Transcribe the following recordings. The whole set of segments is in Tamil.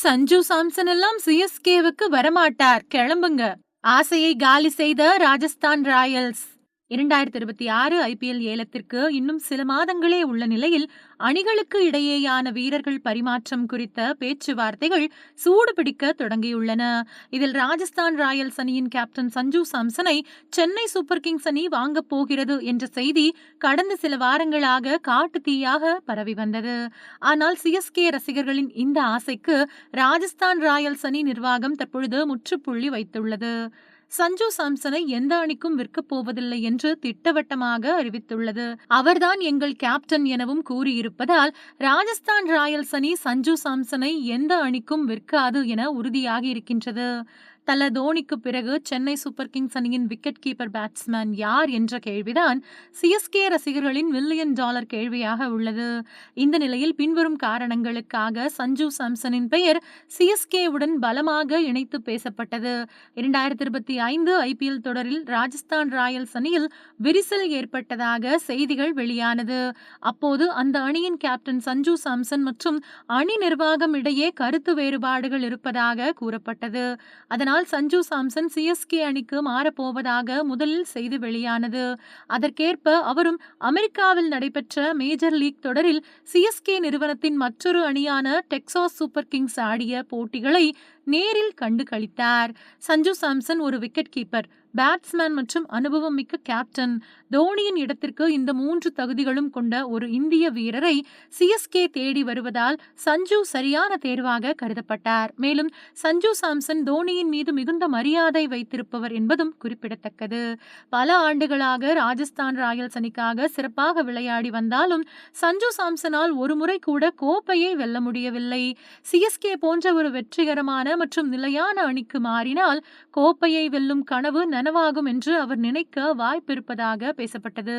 சஞ்சு சாம்சன் எல்லாம் சிஎஸ்கேவுக்கு வரமாட்டார், கிளம்புங்க. ஆசையை காலி செய்த ராஜஸ்தான் ராயல்ஸ். 2026 ஐபிஎல் ஏலத்திற்கு இன்னும் சில மாதங்களே உள்ள நிலையில் அணிகளுக்கு இடையேயான வீரர்கள் பரிமாற்றம் குறித்த பேச்சுவார்த்தைகள் சூடுபிடிக்க தொடங்கியுள்ளன. இதில் ராஜஸ்தான் ராயல்ஸ் அணியின் கேப்டன் சஞ்சு சாம்சனை சென்னை சூப்பர் கிங்ஸ் அணி வாங்கப் போகிறது என்ற செய்தி கடந்த சில வாரங்களாக காட்டு தீயாக பரவி வந்தது. ஆனால் சிஎஸ்கே ரசிகர்களின் இந்த ஆசைக்கு ராஜஸ்தான் ராயல்ஸ் அணி நிர்வாகம் தற்பொழுது முற்றுப்புள்ளி வைத்துள்ளது. சஞ்சு சாம்சனை எந்த அணிக்கும் விற்கப் போவதில்லை என்று திட்டவட்டமாக அறிவித்துள்ளது. அவர்தான் எங்கள் கேப்டன் எனவும் கூறியிருப்பதால் ராஜஸ்தான் ராயல்ஸ் அணி சஞ்சு சாம்சனை எந்த அணிக்கும் விற்காது என உறுதியாகி இருக்கின்றது. தல தோனிக்கு பிறகு சென்னை சூப்பர் கிங்ஸ் அணியின் விக்கெட் கீப்பர் பேட்ஸ்மேன் யார் என்ற கேள்விதான் சிஎஸ்கே ரசிகர்களின் $1 மில்லியன் கேள்வியாக உள்ளது. இந்த நிலையில் பின்வரும் காரணங்களுக்காக சஞ்சு சாம்சனின் பெயர் சிஎஸ்கேவுடன் பலமாக இணைத்து பேசப்பட்டது. 2025 ஐபிஎல் தொடரில் ராஜஸ்தான் ராயல்ஸ் அணியில் விரிசல் ஏற்பட்டதாக செய்திகள் வெளியானது. அப்போது அந்த அணியின் கேப்டன் சஞ்சு சாம்சன் மற்றும் அணி நிர்வாகம் இடையே கருத்து வேறுபாடுகள் இருப்பதாக கூறப்பட்டது. அதனால் சஞ்சு சாம்சன் சிஎஸ்கே அணிக்கு மாறப்போவதாக முதலில் செய்தி வெளியானது. அதற்கேற்ப அவரும் அமெரிக்காவில் நடைபெற்ற மேஜர் லீக் தொடரில் சிஎஸ்கே நிறுவனத்தின் மற்றொரு அணியான டெக்சாஸ் சூப்பர் கிங்ஸ் ஆடிய போட்டிகளை நேரில் கண்டு களித்தார். சஞ்சு சாம்சன் ஒரு விக்கெட் கீப்பர், பேட்ஸ்மேன் மற்றும் அனுபவம் மிக்க கேப்டன். தோனியின் இடத்திற்கு இந்த 3 தகுதிகளும் கொண்ட ஒரு இந்திய வீரரை சிஎஸ்கே தேடி வருவதால் சஞ்சு சரியான தேர்வாக கருதப்பட்டார். மேலும் சஞ்சு சாம்சன் தோனியின் மீது மிகுந்த மரியாதை வைத்திருப்பவர் என்பதும் குறிப்பிடத்தக்கது. பல ஆண்டுகளாக ராஜஸ்தான் ராயல்ஸ் அணிக்காக சிறப்பாக விளையாடி வந்தாலும் சஞ்சு சாம்சனால் ஒரு முறை கூட கோப்பையை வெல்ல முடியவில்லை. சிஎஸ்கே போன்ற ஒரு வெற்றிகரமான மற்றும் நிலையான அணிக்கு மாறினால் கோப்பையை வெல்லும் கனவு நனவாகும் என்று அவர் நினைக்க வாய்ப்பிருப்பதாக பேசப்பட்டது.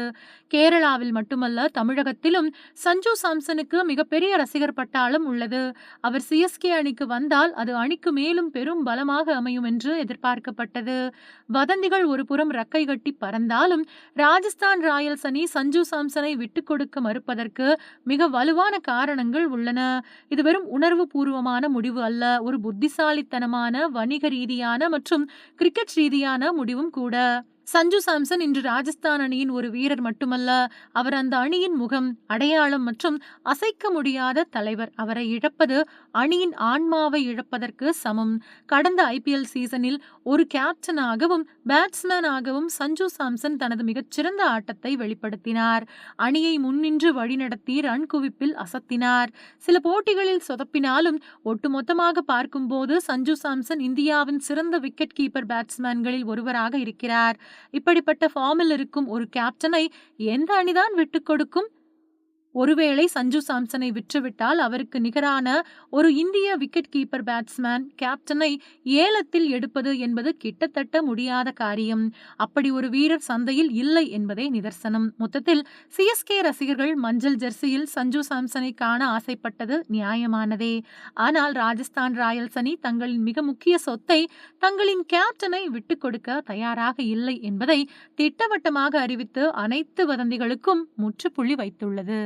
கேரளாவில் மட்டுமல்ல, தமிழகத்திலும் சஞ்சு சாம்சனுக்கு மிகப்பெரிய ரசிகர் பட்டாளம் உள்ளது. அவர் சிஎஸ்கே அணிக்கு வந்தால் அது அணிக்கு மேலும் பெரும் பலமாக அமையும் என்று எதிர்பார்க்கப்பட்டது. வதந்திகள் ஒரு புறம் ரக்கை கட்டி பறந்தாலும் ராஜஸ்தான் ராயல்ஸ் அணி சஞ்சு சாம்சனை விட்டுக் கொடுக்க மறுப்பதற்கு மிக வலுவான காரணங்கள் உள்ளன. இது வெறும் உணர்வு பூர்வமான முடிவு அல்ல, ஒரு புத்திசாலித்தனமான, வணிக ரீதியான மற்றும் கிரிக்கெட் ரீதியான முடிவும் கூட. சஞ்சு சாம்சன் இன்று ராஜஸ்தான் அணியின் ஒரு வீரர் மட்டுமல்ல, அவர் அந்த அணியின் முகம், அடையாளம் மற்றும் அசைக்க முடியாத தலைவர். அவரை இழப்பது அணியின் ஆன்மாவை இழப்பதற்கு சமம். கடந்த ஐபிஎல் சீசனில் ஒரு கேப்டனாகவும் பேட்ஸ்மேனாகவும் சஞ்சு சாம்சன் தனது மிகச்சிறந்த ஆட்டத்தை வெளிப்படுத்தினார். அணியை முன்னின்று வழிநடத்தி ரன் குவிப்பில் அசத்தினார். சில போட்டிகளில் சொதப்பினாலும் ஒட்டுமொத்தமாக பார்க்கும்போது சஞ்சு சாம்சன் இந்தியாவின் சிறந்த விக்கெட் கீப்பர் பேட்ஸ்மேன்களில் ஒருவராக இருக்கிறார். இப்படிப்பட்ட ஃபார்மில் இருக்கும் ஒரு கேப்டனை எந்த அணிதான் விட்டுக் கொடுக்கும்? ஒருவேளை சஞ்சு சாம்சனை விற்றுவிட்டால் அவருக்கு நிகரான ஒரு இந்திய விக்கெட் கீப்பர் பேட்ஸ்மேன் கேப்டனை ஏலத்தில் எடுப்பது என்பது கிட்டத்தட்ட முடியாத காரியம். அப்படி ஒரு வீரர் சந்தையில் இல்லை என்பதே நிதர்சனம். மொத்தத்தில் சிஎஸ்கே ரசிகர்கள் மஞ்சள் ஜெர்சியில் சஞ்சு சாம்சனை காண ஆசைப்பட்டது நியாயமானதே. ஆனால் ராஜஸ்தான் ராயல்ஸ் அணி தங்களின் மிக முக்கிய சொத்தை, தங்களின் கேப்டனை விட்டுக் கொடுக்க தயாராக இல்லை என்பதை திட்டவட்டமாக அறிவித்து அனைத்து வதந்திகளுக்கும் முற்றுப்புள்ளி வைத்துள்ளது.